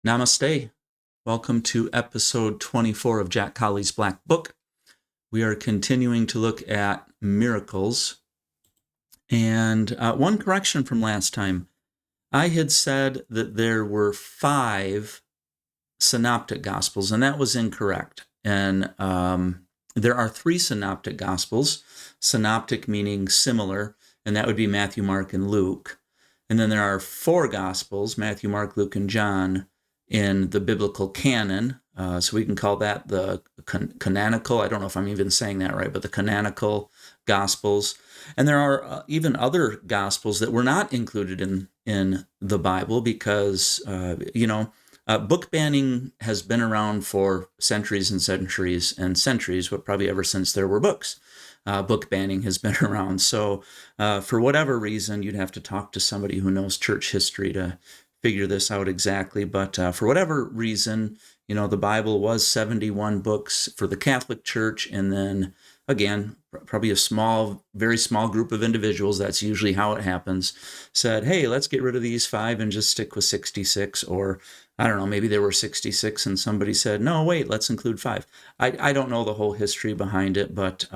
Namaste. Welcome to episode 24 of Jack Colley's Black Book. We are continuing to look at miracles. And one correction from last time. I had said that there were 5 synoptic gospels, and that was incorrect. And there are 3 synoptic gospels, synoptic meaning similar, and that would be Matthew, Mark, and Luke. And then there are 4 gospels, Matthew, Mark, Luke, and John, in the biblical canon. So we can call that the canonical, I don't know if I'm even saying that right, but the canonical gospels. And there are even other gospels that were not included in the Bible because, book banning has been around for centuries and centuries and centuries, but probably ever since there were books. Book banning has been around. So for whatever reason, you'd have to talk to somebody who knows church history to figure this out exactly. But for whatever reason, the Bible was 71 books for the Catholic Church. And then again, probably a very small group of individuals, that's usually how it happens, said, hey, let's get rid of these 5 and just stick with 66. Or I don't know, maybe there were 66 and somebody said, no, wait, let's include 5. I don't know the whole history behind it, but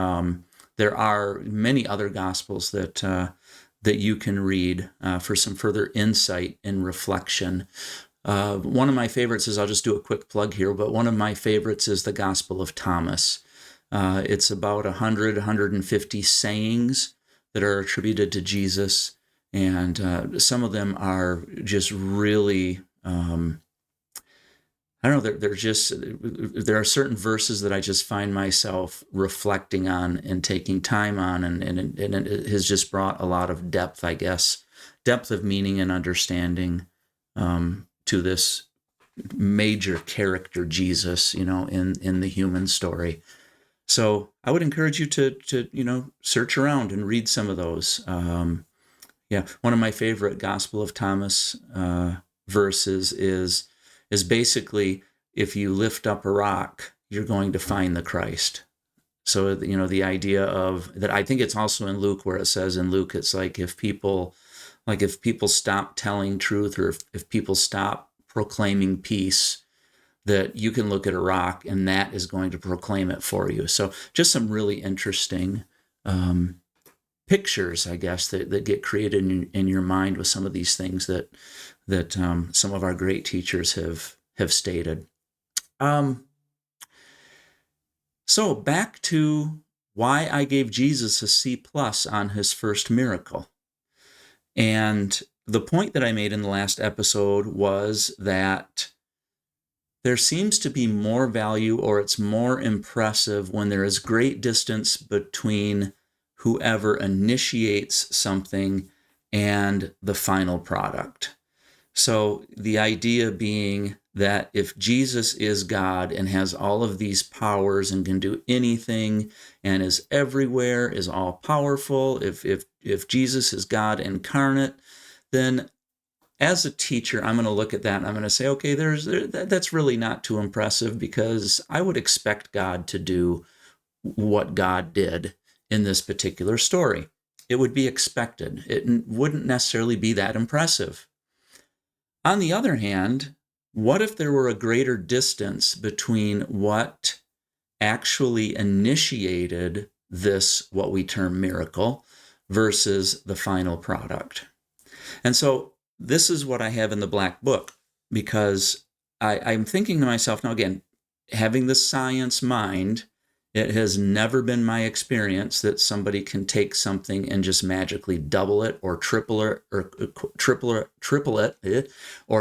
there are many other gospels that you can read for some further insight and reflection. One of my favorites is, I'll just do a quick plug here, but one of my favorites is the Gospel of Thomas. It's about 150 sayings that are attributed to Jesus, and some of them are just really, I don't know, there are certain verses that I just find myself reflecting on and taking time on, and it has just brought a lot of depth, I guess, depth of meaning and understanding to this major character, Jesus, in the human story. So I would encourage you to search around and read some of those. One of my favorite Gospel of Thomas verses is basically, if you lift up a rock, you're going to find the Christ. So, the idea of that, I think it's also in Luke, where it says in Luke, it's like if people stop telling truth, or if people stop proclaiming peace, that you can look at a rock and that is going to proclaim it for you. So just some really interesting pictures, I guess, that get created in your mind with some of these things that some of our great teachers have stated. So back to why I gave Jesus a C+ on his first miracle. And the point that I made in the last episode was that there seems to be more value, or it's more impressive, when there is great distance between whoever initiates something and the final product. So the idea being that if Jesus is God and has all of these powers and can do anything and is everywhere, is all powerful, if Jesus is God incarnate, then as a teacher, I'm going to look at that and I'm going to say, okay, that's really not too impressive, because I would expect God to do what God did in this particular story. It would be expected. It wouldn't necessarily be that impressive. On the other hand, what if there were a greater distance between what actually initiated this, what we term miracle, versus the final product? And so this is what I have in the Black Book, because I'm thinking to myself, now again, having the science mind, it has never been my experience that somebody can take something and just magically double it or triple it or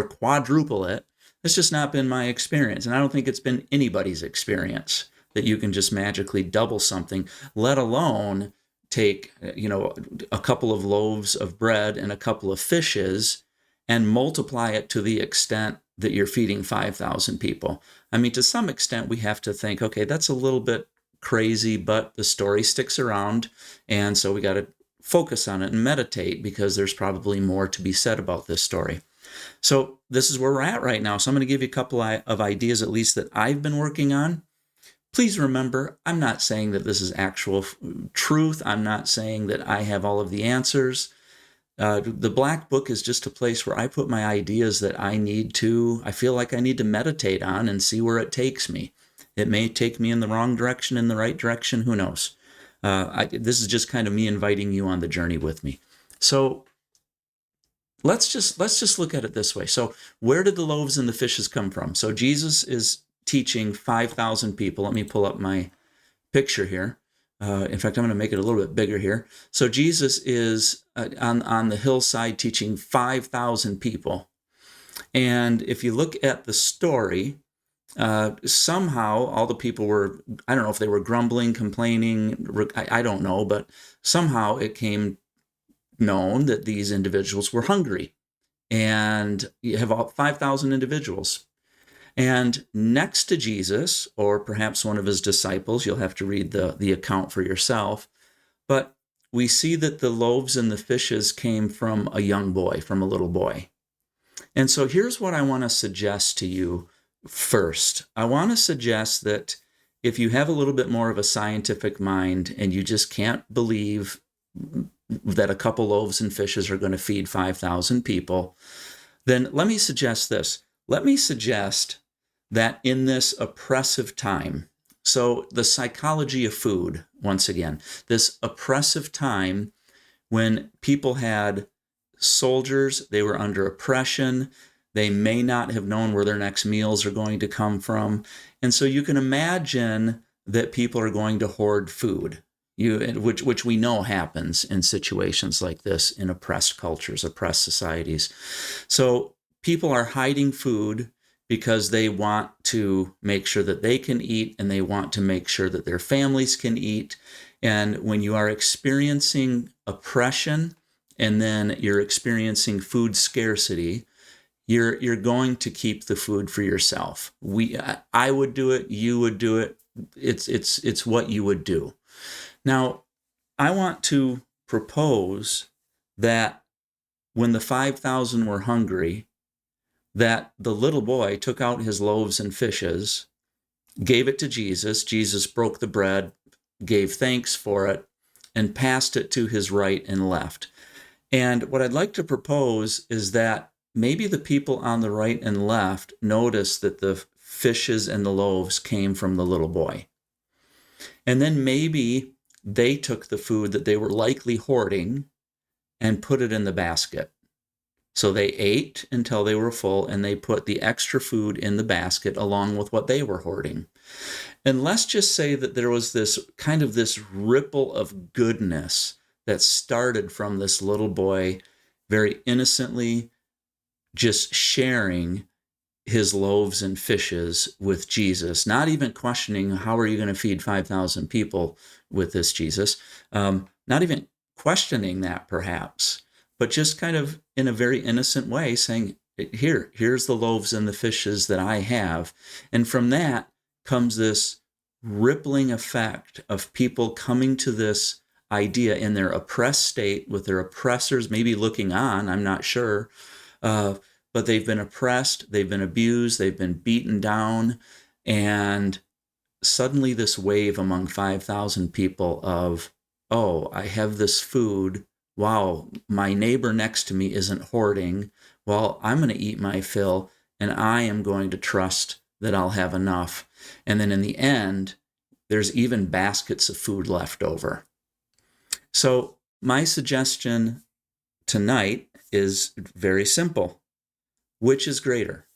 quadruple it. It's just not been my experience. And I don't think it's been anybody's experience that you can just magically double something, let alone take, a couple of loaves of bread and a couple of fishes and multiply it to the extent that you're feeding 5,000 people. I mean, to some extent, we have to think, okay, that's a little bit crazy, but the story sticks around, and so we got to focus on it and meditate, because there's probably more to be said about this story. So this is where we're at right now. So I'm going to give you a couple of ideas, at least, that I've been working on. Please remember, I'm not saying that this is actual truth. I'm not saying that I have all of the answers. The Black Book is just a place where I put my ideas that I feel like I need to meditate on and see where it takes me. It may take me in the wrong direction, in the right direction, who knows? This is just kind of me inviting you on the journey with me. So let's just look at it this way. So where did the loaves and the fishes come from? So Jesus is teaching 5,000 people. Let me pull up my picture here. In fact, I'm going to make it a little bit bigger here. So Jesus is on the hillside teaching 5,000 people. And if you look at the story, somehow all the people were, I don't know if they were grumbling, complaining, I don't know, but somehow it came known that these individuals were hungry. And you have 5,000 individuals. And next to Jesus, or perhaps one of his disciples, you'll have to read the account for yourself, but we see that the loaves and the fishes came from a young boy, from a little boy. And so here's what I want to suggest to you first. I want to suggest that if you have a little bit more of a scientific mind and you just can't believe that a couple loaves and fishes are going to feed 5,000 people, then let me suggest this. Let me suggest that in this oppressive time, so the psychology of food, once again, this oppressive time when people had soldiers, they were under oppression, they may not have known where their next meals are going to come from. And so you can imagine that people are going to hoard food, which we know happens in situations like this in oppressed cultures, oppressed societies. So people are hiding food because they want to make sure that they can eat and they want to make sure that their families can eat. And when you are experiencing oppression and then you're experiencing food scarcity, you're going to keep the food for yourself. I would do it, you would do it. It's what you would do. Now, I want to propose that when the 5,000 were hungry, that the little boy took out his loaves and fishes, gave it to Jesus. Jesus broke the bread, gave thanks for it, and passed it to his right and left. And what I'd like to propose is that maybe the people on the right and left noticed that the fishes and the loaves came from the little boy. And then maybe they took the food that they were likely hoarding and put it in the basket. So they ate until they were full, and they put the extra food in the basket along with what they were hoarding. And let's just say that there was this ripple of goodness that started from this little boy very innocently just sharing his loaves and fishes with Jesus, not even questioning, how are you going to feed 5,000 people with this, Jesus? Not even questioning that perhaps, but just kind of in a very innocent way saying, here's the loaves and the fishes that I have. And from that comes this rippling effect of people coming to this idea in their oppressed state with their oppressors maybe looking on, I'm not sure, but they've been oppressed, they've been abused, they've been beaten down, and suddenly this wave among 5,000 people of, oh, I have this food. Wow, my neighbor next to me isn't hoarding. Well, I'm going to eat my fill, and I am going to trust that I'll have enough. And then in the end, there's even baskets of food left over. So my suggestion tonight is very simple. Which is greater?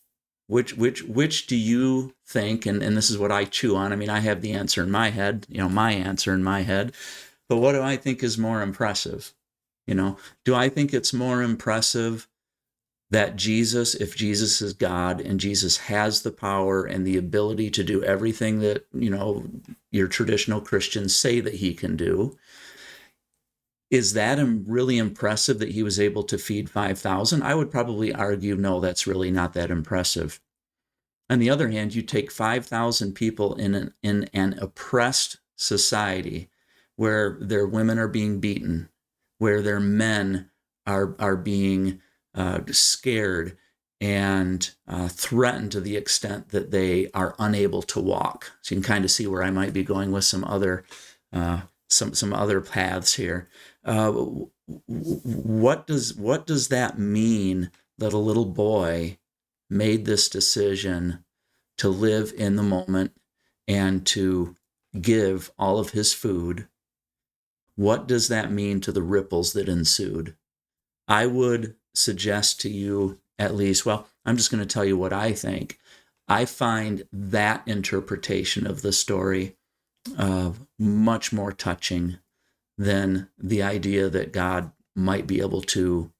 Which do you think, and this is what I chew on. I mean, I have the answer in my head, my answer in my head, but what do I think is more impressive? Do I think it's more impressive that Jesus, if Jesus is God and Jesus has the power and the ability to do everything that, your traditional Christians say that he can do, is that really impressive that he was able to feed 5,000? I would probably argue, no, that's really not that impressive. On the other hand, you take 5,000 people in an oppressed society where their women are being beaten, where their men are being scared and threatened to the extent that they are unable to walk. So you can kind of see where I might be going with some other paths here. what does that mean that a little boy made this decision to live in the moment and to give all of his food? What does that mean to the ripples that ensued? I would suggest to you, at least, well, I'm just going to tell you what I think. I find that interpretation of the story much more touching than the idea that God might be able to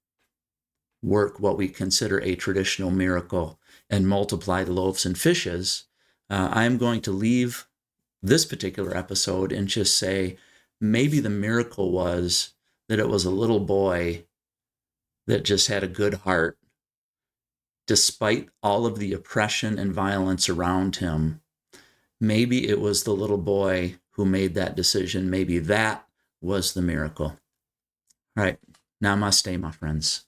work what we consider a traditional miracle and multiply the loaves and fishes. I'm going to leave this particular episode and just say maybe the miracle was that it was a little boy that just had a good heart despite all of the oppression and violence around him. Maybe it was the little boy who made that decision. Maybe that was the miracle. All right. Namaste, my friends.